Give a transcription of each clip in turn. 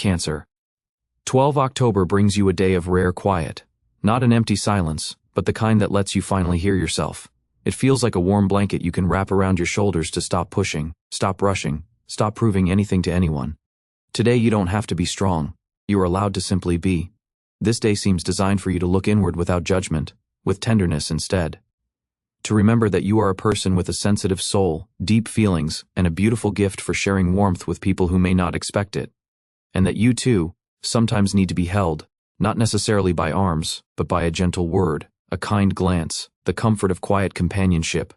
Cancer. 12 October brings you a day of rare quiet. Not an empty silence, but the kind that lets you finally hear yourself. It feels like a warm blanket you can wrap around your shoulders to stop pushing, stop rushing, stop proving anything to anyone. Today you don't have to be strong. You are allowed to simply be. This day seems designed for you to look inward without judgment, with tenderness instead. To remember that you are a person with a sensitive soul, deep feelings, and a beautiful gift for sharing warmth with people who may not expect it. And that you too, sometimes need to be held, not necessarily by arms, but by a gentle word, a kind glance, the comfort of quiet companionship.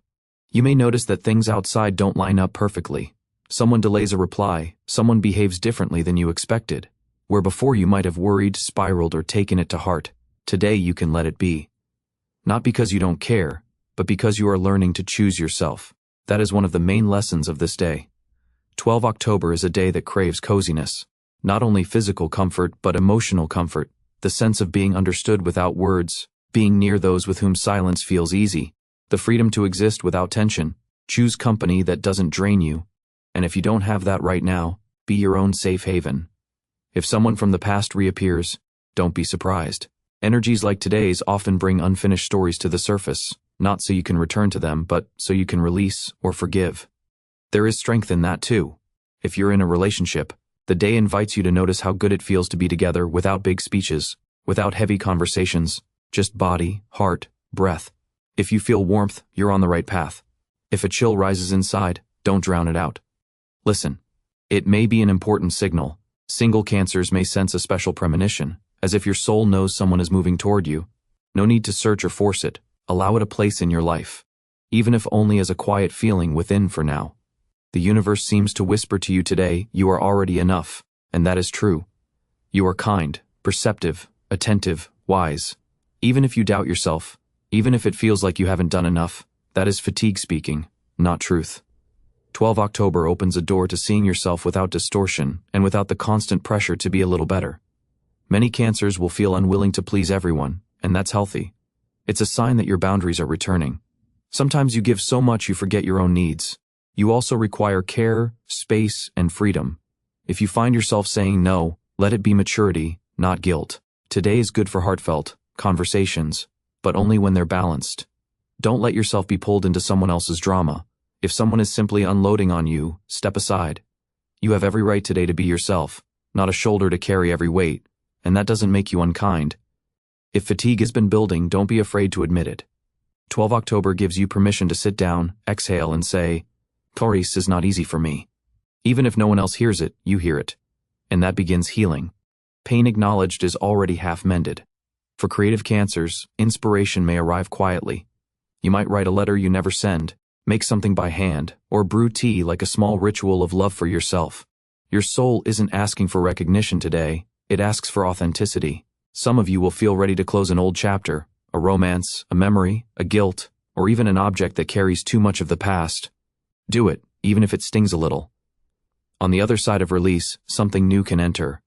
You may notice that things outside don't line up perfectly. Someone delays a reply, someone behaves differently than you expected. Where before you might have worried, spiraled, or taken it to heart, today you can let it be. Not because you don't care, but because you are learning to choose yourself. That is one of the main lessons of this day. 12 October is a day that craves coziness. Not only physical comfort, but emotional comfort, the sense of being understood without words, being near those with whom silence feels easy, the freedom to exist without tension, choose company that doesn't drain you. And if you don't have that right now, be your own safe haven. If someone from the past reappears, don't be surprised. Energies like today's often bring unfinished stories to the surface, not so you can return to them, but so you can release or forgive. There is strength in that too. If you're in a relationship, the day invites you to notice how good it feels to be together without big speeches, without heavy conversations, just body, heart, breath. If you feel warmth, you're on the right path. If a chill rises inside, don't drown it out. Listen. It may be an important signal. Single Cancers may sense a special premonition, as if your soul knows someone is moving toward you. No need to search or force it. Allow it a place in your life. Even if only as a quiet feeling within for now. The universe seems to whisper to you today, you are already enough, and that is true. You are kind, perceptive, attentive, wise. Even if you doubt yourself, even if it feels like you haven't done enough, that is fatigue speaking, not truth. 12 October opens a door to seeing yourself without distortion and without the constant pressure to be a little better. Many Cancers will feel unwilling to please everyone, and that's healthy. It's a sign that your boundaries are returning. Sometimes you give so much you forget your own needs. You also require care, space, and freedom. If you find yourself saying no, let it be maturity, not guilt. Today is good for heartfelt conversations, but only when they're balanced. Don't let yourself be pulled into someone else's drama. If someone is simply unloading on you, step aside. You have every right today to be yourself, not a shoulder to carry every weight, and that doesn't make you unkind. If fatigue has been building, don't be afraid to admit it. 12 October gives you permission to sit down, exhale, and say, Taurus is not easy for me. Even if no one else hears it, you hear it. And that begins healing. Pain acknowledged is already half mended. For creative Cancers, inspiration may arrive quietly. You might write a letter you never send, make something by hand, or brew tea like a small ritual of love for yourself. Your soul isn't asking for recognition today, it asks for authenticity. Some of you will feel ready to close an old chapter, a romance, a memory, a guilt, or even an object that carries too much of the past. Do it, even if it stings a little. On the other side of release, something new can enter.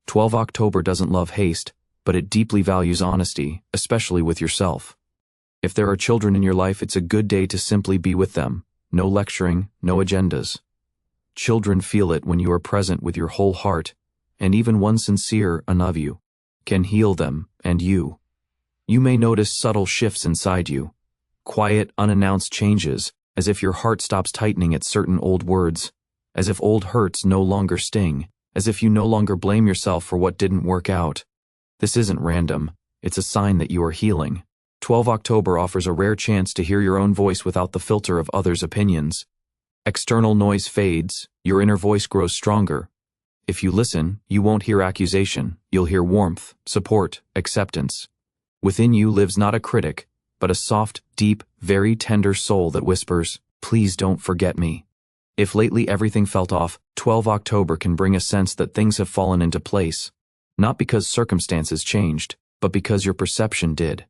12 October doesn't love haste, but it deeply values honesty, especially with yourself. If there are children in your life, it's a good day to simply be with them. No lecturing, no agendas. Children feel it when you are present with your whole heart, and even one sincere "I love you" can heal them and you. You may notice subtle shifts inside you. Quiet, unannounced changes, as if your heart stops tightening at certain old words, as if old hurts no longer sting, as if you no longer blame yourself for what didn't work out. This isn't random, it's a sign that you are healing. 12 October offers a rare chance to hear your own voice without the filter of others' opinions. External noise fades, your inner voice grows stronger. If you listen, you won't hear accusation, you'll hear warmth, support, acceptance. Within you lives not a critic, but a soft, deep, very tender soul that whispers, "Please don't forget me." If lately everything felt off, 12 October can bring a sense that things have fallen into place. Not because circumstances changed, but because your perception did.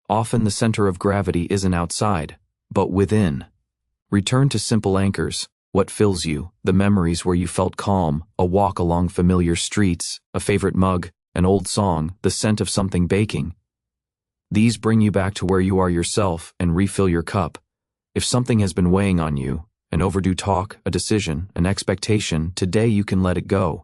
Often the center of gravity isn't outside, but within. Return to simple anchors, what fills you, the memories where you felt calm, a walk along familiar streets, a favorite mug, an old song, the scent of something baking. These bring you back to where you are yourself and refill your cup. If something has been weighing on you, an overdue talk, a decision, an expectation, today you can let it go.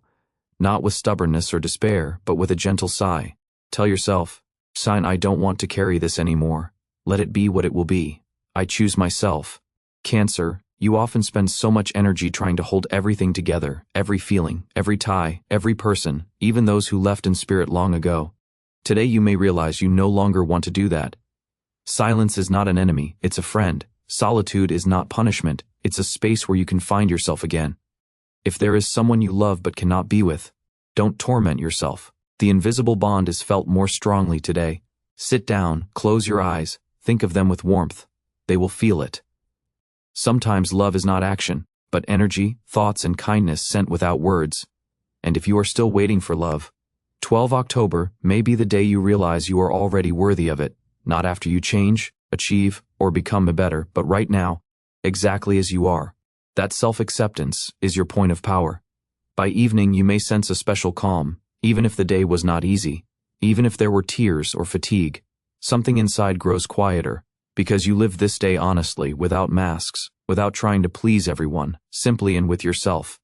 Not with stubbornness or despair, but with a gentle sigh. Tell yourself, sign, I don't want to carry this anymore. Let it be what it will be. I choose myself. Cancer, you often spend so much energy trying to hold everything together, every feeling, every tie, every person, even those who left in spirit long ago. Today you may realize you no longer want to do that. Silence is not an enemy, it's a friend. Solitude is not punishment, it's a space where you can find yourself again. If there is someone you love but cannot be with, don't torment yourself. The invisible bond is felt more strongly today. Sit down, close your eyes, think of them with warmth. They will feel it. Sometimes love is not action, but energy, thoughts, and kindness sent without words. And if you are still waiting for love, 12 October may be the day you realize you are already worthy of it, not after you change, achieve, or become better, but right now, exactly as you are. That self-acceptance is your point of power. By evening you may sense a special calm, even if the day was not easy, even if there were tears or fatigue. Something inside grows quieter, because you live this day honestly, without masks, without trying to please everyone, simply and with yourself.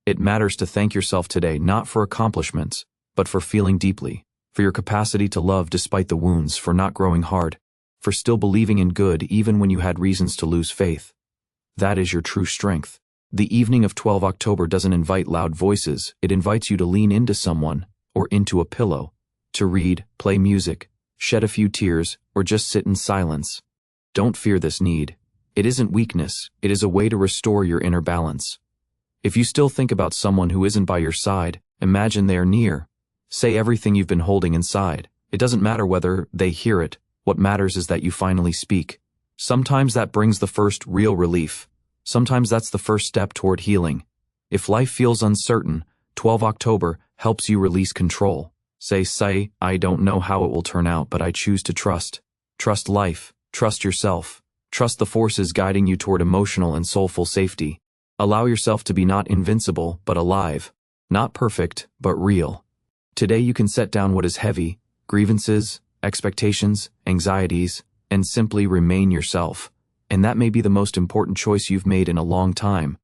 It matters to thank yourself today not for accomplishments, but for feeling deeply, for your capacity to love despite the wounds, for not growing hard, for still believing in good even when you had reasons to lose faith. That is your true strength. The evening of 12 October doesn't invite loud voices, it invites you to lean into someone, or into a pillow, to read, play music, shed a few tears, or just sit in silence. Don't fear this need. It isn't weakness, it is a way to restore your inner balance. If you still think about someone who isn't by your side, imagine they are near. Say everything you've been holding inside. It doesn't matter whether they hear it, what matters is that you finally speak. Sometimes that brings the first real relief. Sometimes that's the first step toward healing. If life feels uncertain, 12 October helps you release control. Say, I don't know how it will turn out, but I choose to trust. Trust life, trust yourself, trust the forces guiding you toward emotional and soulful safety. Allow yourself to be not invincible, but alive. Not perfect, but real. Today you can set down what is heavy, grievances, expectations, anxieties, and simply remain yourself. And that may be the most important choice you've made in a long time.